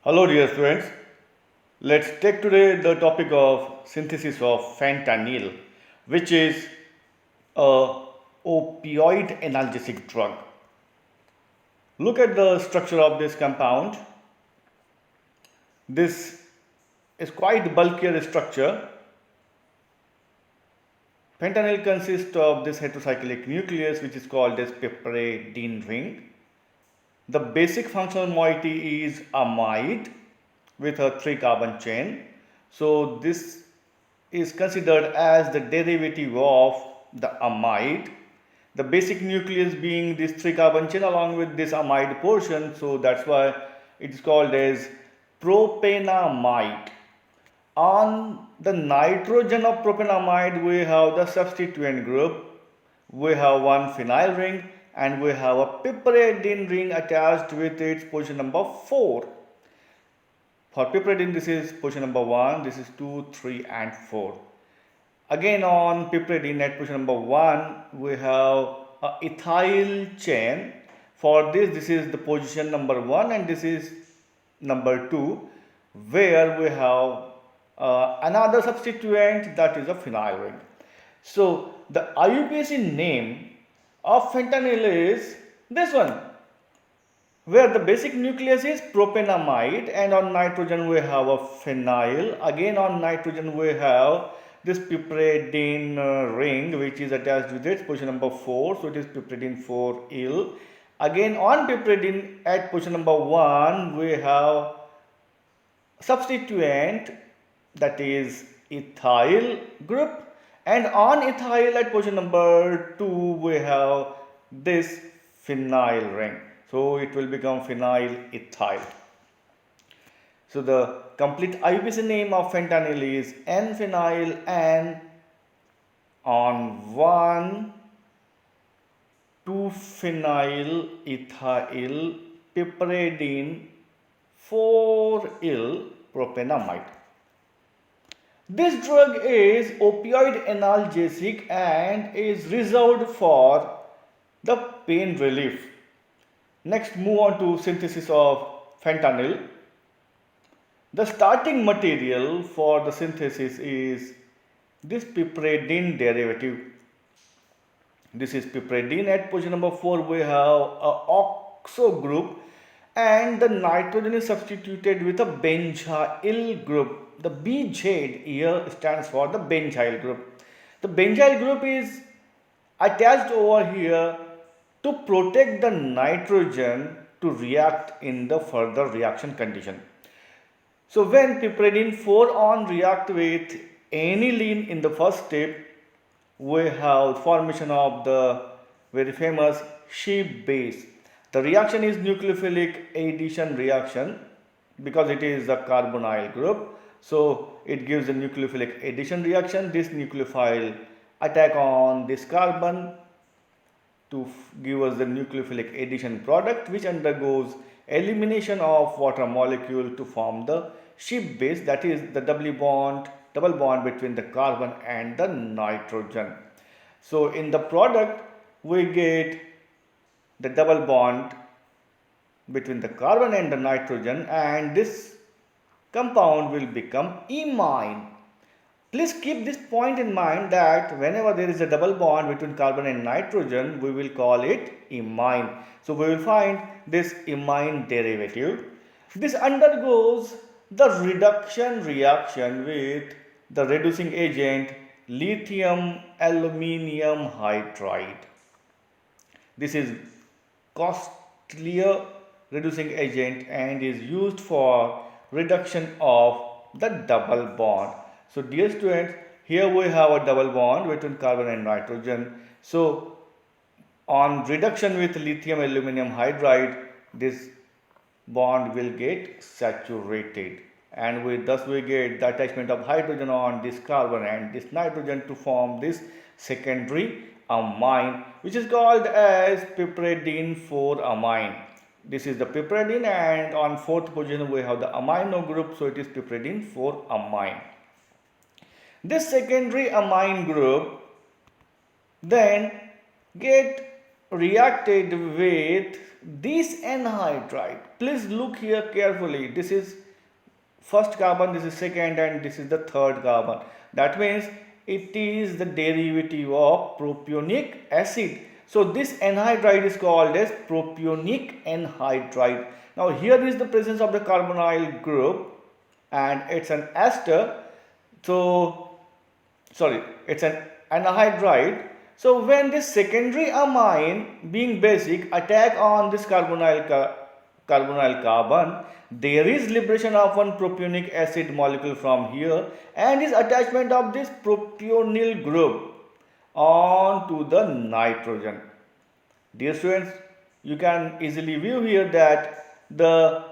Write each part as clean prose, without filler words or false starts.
Hello, dear students. Let's take today the topic of synthesis of fentanyl, which is a opioid analgesic drug. Look at the structure of this compound. This is quite bulkier structure. Fentanyl consists of this heterocyclic nucleus, which is called as piperidine ring. The basic functional moiety is amide with a 3 carbon chain. So this is considered as the derivative of the amide. The basic nucleus being this 3 carbon chain along with this amide portion. So that's why it is called as propanamide. On the nitrogen of propanamide, we have the substituent group. We have one phenyl ring and we have a piperidine ring attached with its position number 4. For piperidine, this is position number 1, this is 2, 3 and 4. Again on piperidine at position number 1, we have a ethyl chain. For this is the position number 1 and this is number 2, where we have another substituent, that is a phenyl ring. So the IUPAC name of fentanyl is this one, where the basic nucleus is propanamide and on nitrogen we have a phenyl. Again on nitrogen we have this piperidine ring which is attached with its position number 4, so it is piperidine 4-yle. Again on piperidine at position number 1 we have substituent, that is ethyl group, and on ethyl at position number 2 we have this phenyl ring, so it will become phenyl ethyl. So the complete IUPAC name of fentanyl is N-phenyl and on 1 2-phenyl ethyl piperidine 4-yle propanamide. This drug is opioid analgesic and is reserved for the pain relief. Next, move on to synthesis of fentanyl. The starting material for the synthesis is this piperidine derivative. This is piperidine. At position number 4 we have a oxo group and the nitrogen is substituted with a benzyl group. The BZ here stands for the benzyl group. The benzyl group is attached over here to protect the nitrogen to react in the further reaction condition. So when piperidine 4 on react with aniline in the first step, we have formation of the very famous Schiff base. The reaction is nucleophilic addition reaction because it is a carbonyl group. So it gives a nucleophilic addition reaction. This nucleophile attack on this carbon to give us the nucleophilic addition product, which undergoes elimination of water molecule to form the Schiff base, that is the double bond between the carbon and the nitrogen. So in the product we get the double bond between the carbon and the nitrogen and this compound will become imine. Please keep this point in mind that whenever there is a double bond between carbon and nitrogen, we will call it imine. So we will find this imine derivative. This undergoes the reduction reaction with the reducing agent lithium aluminium hydride. This is costlier reducing agent and is used for reduction of the double bond. So dear students, here we have a double bond between carbon and nitrogen. So on reduction with lithium aluminum hydride, this bond will get saturated and thus we get the attachment of hydrogen on this carbon and this nitrogen to form this secondary amine, which is called as piperidine 4 amine. This is the piperidine and on 4th position we have the amino group, so it is piperidine 4 amine. This secondary amine group then get reacted with this anhydride, please look here carefully. This is first carbon, this is second, and this is the third carbon. That means it is the derivative of propionic acid. So this anhydride is called as propionic anhydride. Now here is the presence of the carbonyl group and it's an ester. So sorry, it's an anhydride. So when this secondary amine being basic attack on this carbonyl carbon, there is liberation of one propionic acid molecule from here and is attachment of this propionyl group on to the nitrogen. Dear students, you can easily view here that the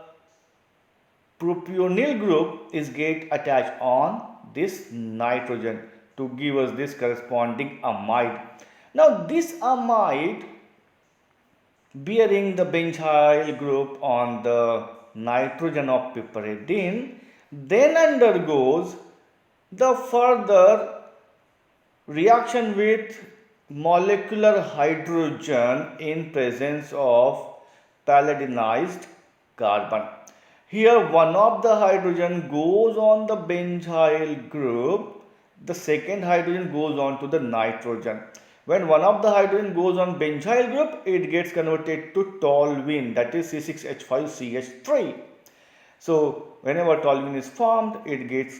propionyl group is get attached on this nitrogen to give us this corresponding amide. Now this amide bearing the benzyl group on the nitrogen of piperidine then undergoes the further reaction with molecular hydrogen in presence of palladinized carbon. Here one of the hydrogen goes on the benzyl group, the second hydrogen goes on to the nitrogen. When one of the hydrogen goes on benzyl group, it gets converted to toluene, that is C6H5CH3. So whenever toluene is formed, it gets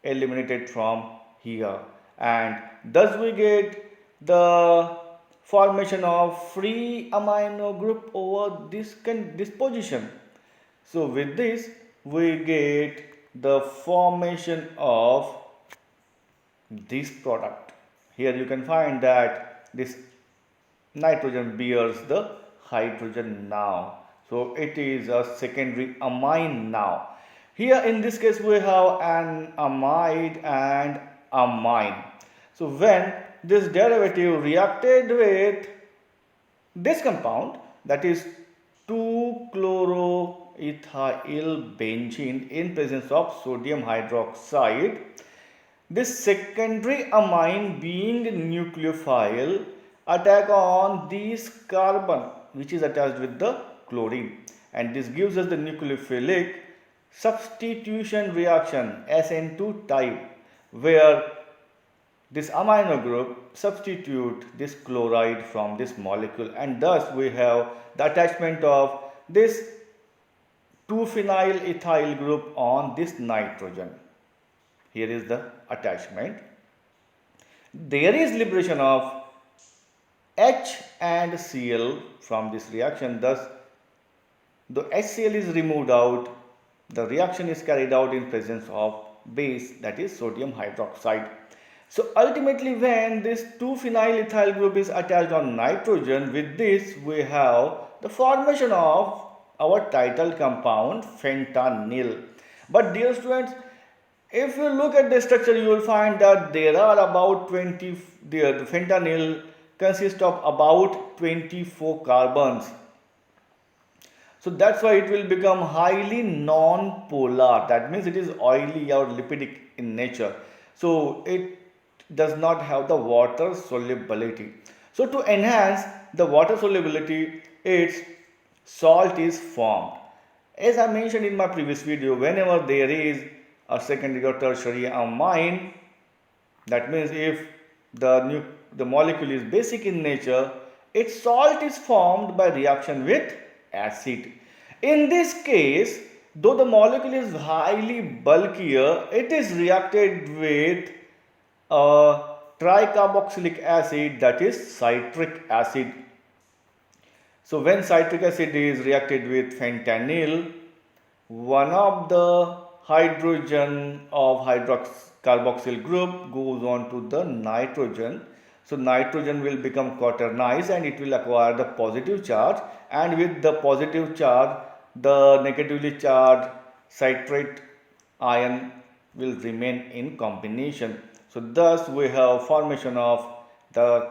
eliminated from here, and thus we get the formation of free amino group over this position. So with this we get the formation of this product. Here you can find that this nitrogen bears the hydrogen now. So it is a secondary amine now. Here in this case we have an amide and amine. So when this derivative reacted with this compound, that is 2-chloroethyl benzene in presence of sodium hydroxide, this secondary amine being nucleophile attack on this carbon which is attached with the chlorine, and this gives us the nucleophilic substitution reaction SN2 type, where this amino group substitute this chloride from this molecule, and thus we have the attachment of this 2-phenyl ethyl group on this nitrogen. Here is the attachment. There is liberation of H and Cl from this reaction. Thus, the HCl is removed out. The reaction is carried out in presence of base, that is sodium hydroxide. So ultimately when this 2-phenyl ethyl group is attached on nitrogen, with this we have the formation of our title compound fentanyl. But dear students, if you look at the structure, you will find that there are about 20, the fentanyl consists of about 24 carbons. So that's why it will become highly non-polar. That means it is oily or lipidic in nature. So it does not have the water solubility. So to enhance the water solubility, its salt is formed. As I mentioned in my previous video, whenever there is a secondary or tertiary amine, that means if the molecule is basic in nature, its salt is formed by reaction with acid. In this case, though the molecule is highly bulkier, it is reacted with tricarboxylic acid, that is citric acid. So when citric acid is reacted with fentanyl, one of the hydrogen of hydroxycarboxyl group goes on to the nitrogen. So nitrogen will become quaternized and it will acquire the positive charge, and with the positive charge the negatively charged citrate ion will remain in combination. So thus we have formation of the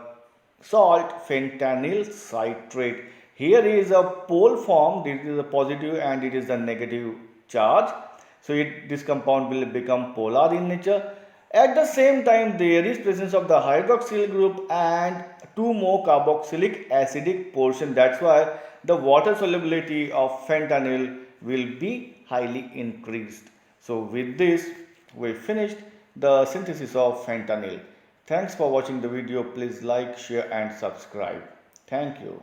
salt fentanyl citrate. Here is a pole formed, it is a positive and it is the negative charge. So this compound will become polar in nature. At the same time, there is presence of the hydroxyl group and two more carboxylic acidic portion. That's why the water solubility of fentanyl will be highly increased. So with this, we finished the synthesis of fentanyl. Thanks for watching the video. Please like, share and subscribe. Thank you.